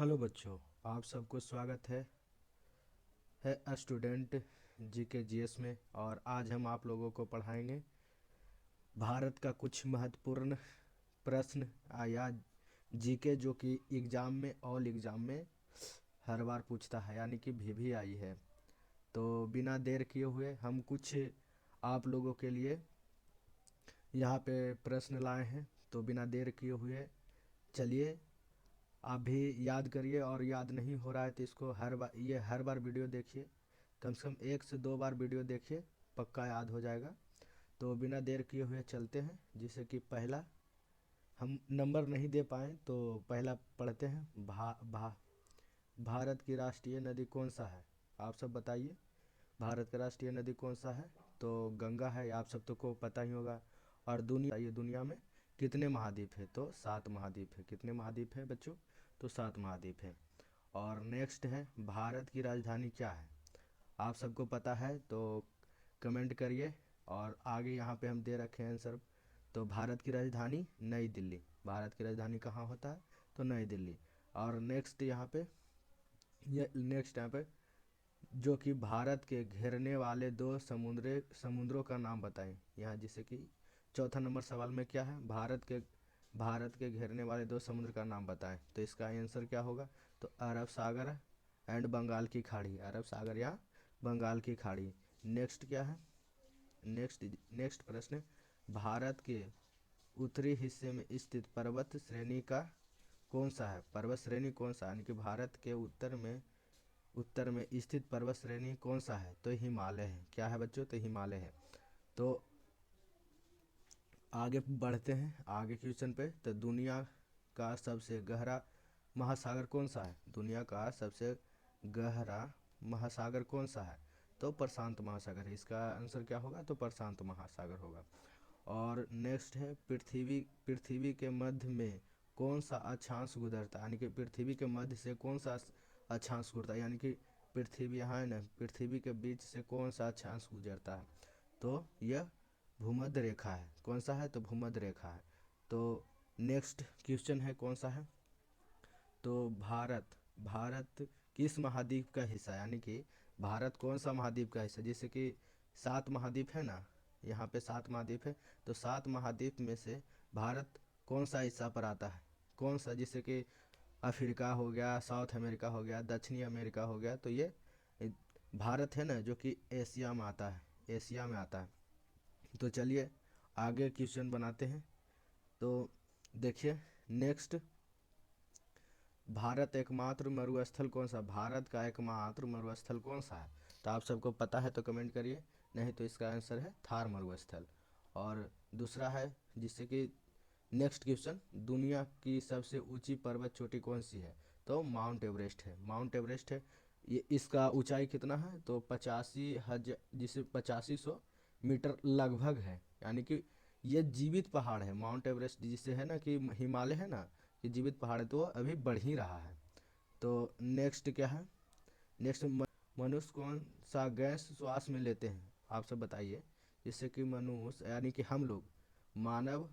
Hello बच्चों, आप सबको स्वागत है स्टूडेंट जीके जीएस में। और आज हम आप लोगों को पढ़ाएंगे भारत का कुछ महत्वपूर्ण प्रश्न या जीके जो कि एग्ज़ाम में ऑल एग्ज़ाम में हर बार पूछता है, यानी कि भी आई है। तो बिना देर किए हुए हम कुछ आप लोगों के लिए यहाँ पे प्रश्न लाए हैं। तो बिना देर किए हुए चलिए आप भी याद करिए, और याद नहीं हो रहा है तो इसको हर बार वीडियो देखिए, कम से कम 1 से 2 बार वीडियो देखिए, पक्का याद हो जाएगा। तो बिना देर किए हुए चलते हैं। जिससे कि पहला हम नंबर नहीं दे पाए तो पहला पढ़ते हैं। भारत की राष्ट्रीय नदी कौन सा है? आप सब बताइए, भारत का राष्ट्रीय नदी कौन सा है? तो गंगा है, आप सब तो को पता ही होगा। और दुनिया में कितने महाद्वीप है? तो 7 महाद्वीप है। कितने महाद्वीप है बच्चों? तो 7 महाद्वीप है। और नेक्स्ट है, भारत की राजधानी क्या है? आप सबको पता है तो कमेंट करिए। और आगे यहाँ पे हम दे रखे हैं आंसर। तो भारत की राजधानी नई दिल्ली। भारत की राजधानी कहाँ होता है? तो नई दिल्ली। और नेक्स्ट यहाँ पे यहाँ पे जो कि भारत के घेरने वाले 2 समुद्रों का नाम बताएं। यहाँ जैसे कि चौथा नंबर सवाल में क्या है? भारत के घेरने वाले 2 समुद्र का नाम बताएं। तो इसका आंसर क्या होगा? तो अरब सागर एंड बंगाल की खाड़ी। अरब सागर या बंगाल की खाड़ी। नेक्स्ट क्या है? नेक्स्ट प्रश्न, भारत के उत्तरी हिस्से में स्थित पर्वत श्रेणी का कौन सा है? पर्वत श्रेणी कौन सा, यानी कि भारत के उत्तर में स्थित पर्वत श्रेणी कौन सा है? तो हिमालय है। क्या है बच्चों? तो हिमालय है। तो आगे बढ़ते हैं आगे क्वेश्चन पे। तो दुनिया का सबसे गहरा महासागर कौन सा है? दुनिया का सबसे गहरा महासागर कौन सा है? तो प्रशांत महासागर है। इसका आंसर क्या होगा? तो प्रशांत महासागर होगा। और नेक्स्ट है, पृथ्वी के मध्य में कौन सा अक्षांश गुजरता है? यानी कि पृथ्वी के मध्य से कौन सा अक्षांश गुजरता है? यानी कि पृथ्वी यहाँ है ना, पृथ्वी के बीच से कौन सा अक्षांश गुजरता है? तो यह भूमध्य रेखा है। कौन सा है? तो भूमध्य रेखा है। तो नेक्स्ट क्वेश्चन है, कौन सा है? तो भारत किस महाद्वीप का हिस्सा है? यानी कि भारत कौन सा महाद्वीप का हिस्सा? जैसे कि 7 महाद्वीप है ना, यहाँ पे 7 महाद्वीप है। तो 7 महाद्वीप में से भारत कौन सा हिस्सा पर आता है? कौन सा? जैसे कि अफ्रीका हो गया, साउथ अमेरिका हो गया, दक्षिणी अमेरिका हो गया। तो ये भारत है ना जो कि एशिया में आता है, एशिया में आता है। तो चलिए आगे क्वेश्चन बनाते हैं। तो देखिए नेक्स्ट, भारत एकमात्र मरुस्थल कौन सा? भारत का एकमात्र मरुस्थल कौन सा है? तो आप सबको पता है तो कमेंट करिए, नहीं तो इसका आंसर है थार मरुस्थल। और दूसरा है, जिससे कि नेक्स्ट क्वेश्चन, दुनिया की सबसे ऊंची पर्वत चोटी कौन सी है? तो माउंट एवरेस्ट है। माउंट एवरेस्ट है। ये इसका ऊंचाई कितना है? तो 85,000, जिसे 8500 मीटर लगभग है। यानी कि ये जीवित पहाड़ है माउंट एवरेस्ट, जिसे है ना कि हिमालय है ना, ये जीवित पहाड़ है, तो वो अभी बढ़ ही रहा है। तो नेक्स्ट क्या है? नेक्स्ट, मनुष्य कौन सा गैस श्वास में लेते हैं? आप सब बताइए। जिससे कि मनुष्य यानी कि हम लोग, मानव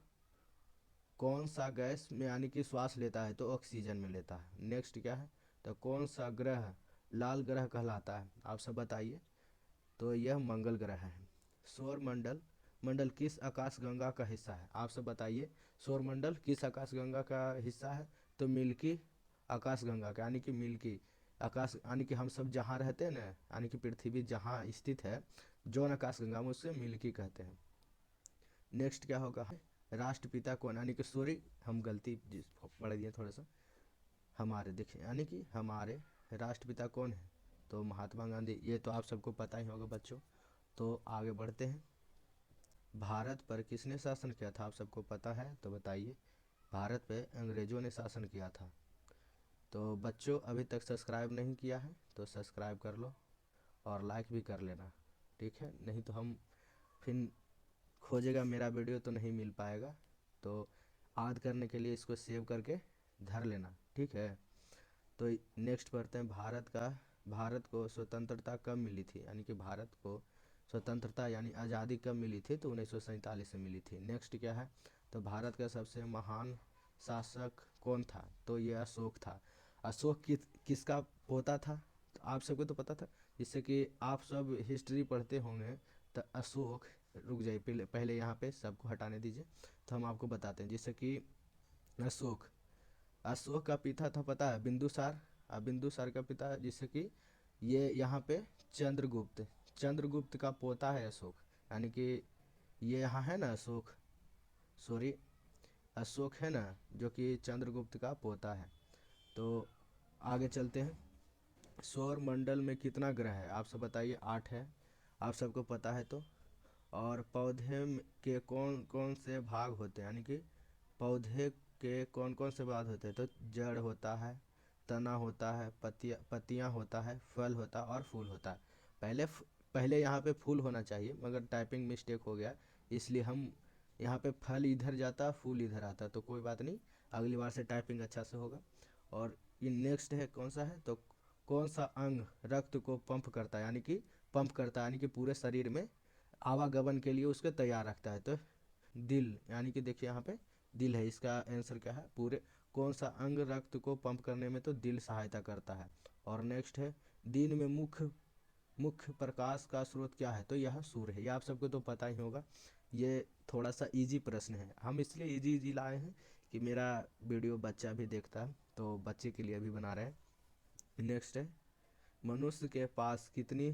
कौन सा गैस में यानी कि श्वास लेता है? तो ऑक्सीजन में लेता है। नेक्स्ट क्या है? तो कौन सा ग्रह लाल ग्रह कहलाता है? आप सब बताइए। तो यह मंगल ग्रह है। सौर मंडल मंडल किस आकाशगंगा का हिस्सा है? आप सब बताइए, सौर मंडल किस आकाशगंगा का हिस्सा है? तो मिल्की आकाशगंगा का, यानी कि मिल्की आकाश, यानी कि हम सब जहाँ रहते हैं ना, यानी कि पृथ्वी जहाँ स्थित है, जौन आकाशगंगा में, उससे मिल्की कहते हैं। नेक्स्ट क्या होगा? राष्ट्रपिता कौन? यानी कि सॉरी, हम गलती पढ़ दिए थोड़ा सा। हमारे देखिए, यानी कि हमारे राष्ट्रपिता कौन है? तो महात्मा गांधी। ये तो आप सबको पता ही होगा बच्चों। तो आगे बढ़ते हैं। भारत पर किसने शासन किया था? आप सबको पता है तो बताइए। भारत पे अंग्रेजों ने शासन किया था। तो बच्चों अभी तक सब्सक्राइब नहीं किया है तो सब्सक्राइब कर लो और लाइक भी कर लेना, ठीक है? नहीं तो हम फिर खोजेगा मेरा वीडियो तो नहीं मिल पाएगा। तो याद करने के लिए इसको सेव करके धर लेना, ठीक है? तो नेक्स्ट पढ़ते हैं, भारत को स्वतंत्रता कब मिली थी? यानी कि भारत को स्वतंत्रता यानी आज़ादी कब मिली थी? तो 1947 में मिली थी। नेक्स्ट क्या है? तो भारत का सबसे महान शासक कौन था? तो ये अशोक था। अशोक किसका पोता था, तो आप सबको तो पता था। जिससे कि आप सब हिस्ट्री पढ़ते होंगे। तो अशोक, रुक जाइए, पहले पहले यहाँ पे सबको हटाने दीजिए, तो हम आपको बताते हैं। जैसे कि अशोक अशोक का पिता था, पता है, बिंदुसार। बिंदुसार का पिता, जिससे कि ये यहाँ पे चंद्रगुप्त चंद्रगुप्त का पोता है अशोक। यानी कि ये यहाँ है ना अशोक, सॉरी, अशोक है ना, जो कि चंद्रगुप्त का पोता है। तो आगे चलते हैं। सौर मंडल में कितना ग्रह है, आप सब बताइए। 8 है, आप सबको पता है तो। और पौधे के कौन कौन से भाग होते हैं, यानी कि पौधे के कौन कौन से भाग होते हैं, तो जड़ होता है, तना होता है, पत्तियां होता है, फल होता है और फूल होता है। पहले यहाँ पे फूल होना चाहिए, मगर टाइपिंग मिस्टेक हो गया, इसलिए हम यहाँ पे फल इधर जाता, फूल इधर आता, तो कोई बात नहीं, अगली बार से टाइपिंग अच्छा से होगा। और ये नेक्स्ट है, कौन सा है, तो कौन सा अंग रक्त को पंप करता है, यानी कि पंप करता है, यानी कि पूरे शरीर में आवागमन के लिए उसके तैयार रखता है, तो दिल। यानी कि देखिए यहाँ पे दिल है, इसका आंसर क्या है, पूरे कौन सा अंग रक्त को पंप करने में, तो दिल सहायता करता है। और नेक्स्ट है, दिन में मुख्य मुख्य प्रकाश का स्रोत क्या है, तो यह सूर्य है। ये आप सबको तो पता ही होगा। ये थोड़ा सा इजी प्रश्न है, हम इसलिए इजी इजी लाए हैं कि मेरा वीडियो बच्चा भी देखता है, तो बच्चे के लिए भी बना रहे हैं। नेक्स्ट है, मनुष्य के पास कितनी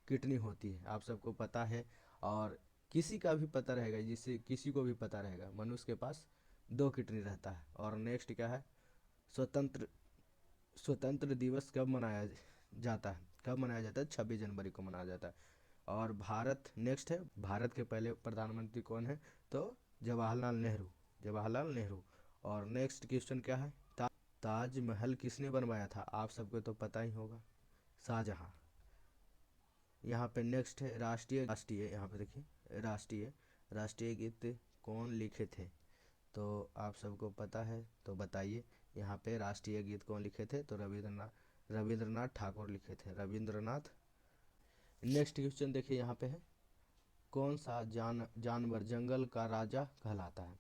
किडनी होती है, आप सबको पता है। और किसी का भी पता रहेगा, जिससे किसी को भी पता रहेगा, मनुष्य के पास 2 किडनी रहता है। और नेक्स्ट क्या है, स्वतंत्र स्वतंत्र दिवस कब मनाया जाता है, 26 जनवरी को मनाया जाता है। और भारत, नेक्स्ट है, भारत के पहले प्रधानमंत्री कौन है, तो जवाहरलाल नेहरू। और नेक्स्ट क्वेश्चन क्या है, ताजमहल किसने बनवाया था, आप सबको तो पता ही होगा, शाहजहां। यहाँ पे नेक्स्ट है, राष्ट्रीय यहाँ पे देखिए, राष्ट्रीय गीत कौन लिखे थे, तो आप सबको पता है तो बताइए। यहाँ पे राष्ट्रीय गीत कौन लिखे थे, तो रविंद्रनाथ ठाकुर लिखे थे, रविंद्रनाथ। नेक्स्ट क्वेश्चन देखिए, यहाँ पे है, कौन सा जानवर जंगल का राजा कहलाता है।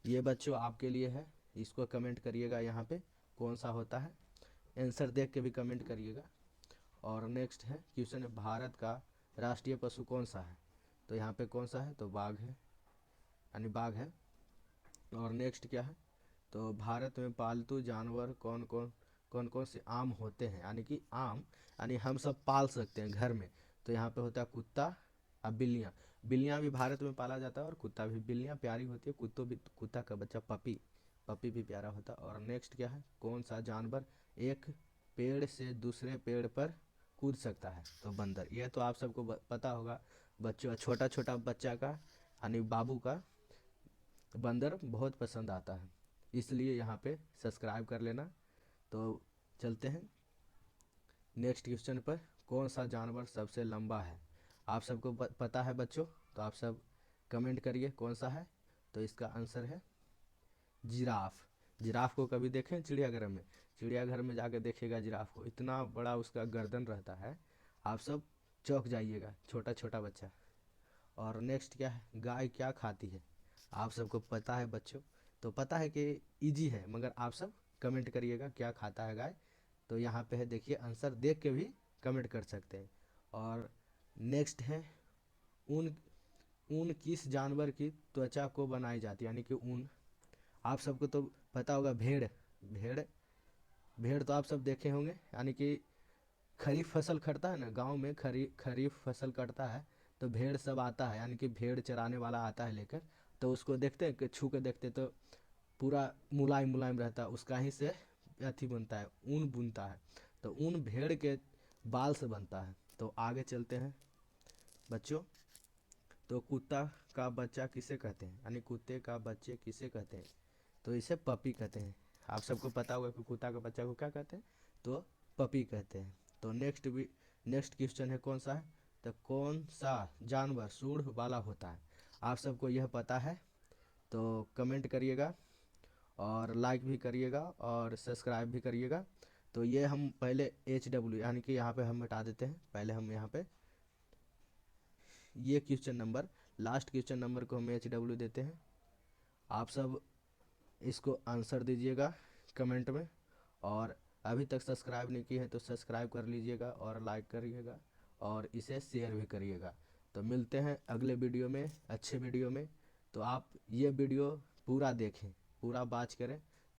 ये बच्चों आपके लिए है, इसको कमेंट करिएगा, यहाँ पे कौन सा होता है, आंसर देख के भी कमेंट करिएगा। और नेक्स्ट है क्वेश्चन है, भारत का राष्ट्रीय पशु कौन सा है, तो यहाँ पे कौन सा है, तो बाघ है, यानी बाघ है। और नेक्स्ट क्या है, तो भारत में पालतू जानवर कौन कौन से आम होते हैं, यानी कि आम, यानी हम सब पाल सकते हैं घर में। तो यहाँ पे होता है कुत्ता और बिल्लियाँ। बिल्लियाँ भी भारत में पाला जाता है, और कुत्ता भी। बिल्लियाँ प्यारी होती है, कुत्ता का बच्चा पपी भी प्यारा होता है। और नेक्स्ट क्या है, कौन सा जानवर एक पेड़ से दूसरे पेड़ पर कूद सकता है, तो बंदर। यह तो आप सबको पता होगा बच्चों, छोटा छोटा बच्चा का, यानी बाबू का बंदर बहुत पसंद आता है, इसलिए यहाँ पे सब्सक्राइब कर लेना। तो चलते हैं नेक्स्ट क्वेश्चन पर, कौन सा जानवर सबसे लंबा है, आप सबको पता है बच्चों, तो आप सब कमेंट करिए कौन सा है, तो इसका आंसर है जिराफ। जिराफ को कभी देखें चिड़ियाघर में, चिड़ियाघर में जाकर देखिएगा जिराफ को, इतना बड़ा उसका गर्दन रहता है, आप सब चौंक जाइएगा, छोटा छोटा बच्चा। और नेक्स्ट क्या है, गाय क्या खाती है, आप सबको पता है बच्चों, तो पता है कि इजी है, मगर आप सब कमेंट करिएगा क्या खाता है गाय। तो यहाँ पे है, देखिए आंसर देख के भी कमेंट कर सकते हैं। और नेक्स्ट है, ऊन ऊन किस जानवर की त्वचा को बनाई जाती है, यानी कि ऊन, आप सबको तो पता होगा, भेड़ भेड़ तो आप सब देखे होंगे, यानी कि खरीफ फसल कटता है ना गांव में, खरीफ फसल कटता है, तो भेड़ सब आता है, यानी कि भेड़ चराने वाला आता है लेकर। तो उसको देखते हैं कि छू के देखते तो पूरा मुलायम मुलायम रहता है, उसका ही से अथी बनता है, ऊन बुनता है। तो ऊन भेड़ के बाल से बनता है। तो आगे चलते हैं बच्चों, तो कुत्ता का बच्चा किसे कहते हैं, यानी कुत्ते का बच्चे किसे कहते हैं, तो इसे पपी कहते हैं। आप सबको पता होगा कि कुत्ता का बच्चा को क्या कहते हैं, तो पपी कहते हैं। तो नेक्स्ट क्वेश्चन है, कौन सा है, तो कौन सा जानवर सूंड वाला होता है, आप सबको यह पता है, तो कमेंट करिएगा और लाइक भी करिएगा और सब्सक्राइब भी करिएगा। तो ये हम पहले HW, यानी कि यहाँ पे हम हटा देते हैं, पहले हम यहाँ पे ये question number, last question number को हम HW देते हैं। आप सब इसको आंसर दीजिएगा कमेंट में, और अभी तक सब्सक्राइब नहीं किए हैं तो सब्सक्राइब कर लीजिएगा और लाइक करिएगा और इसे शेयर भी करिएगा। तो मिलते हैं अगले वीडियो में, अच्छे वीडियो में। तो आप ये वीडियो पूरा देखें, पूरा वॉच करें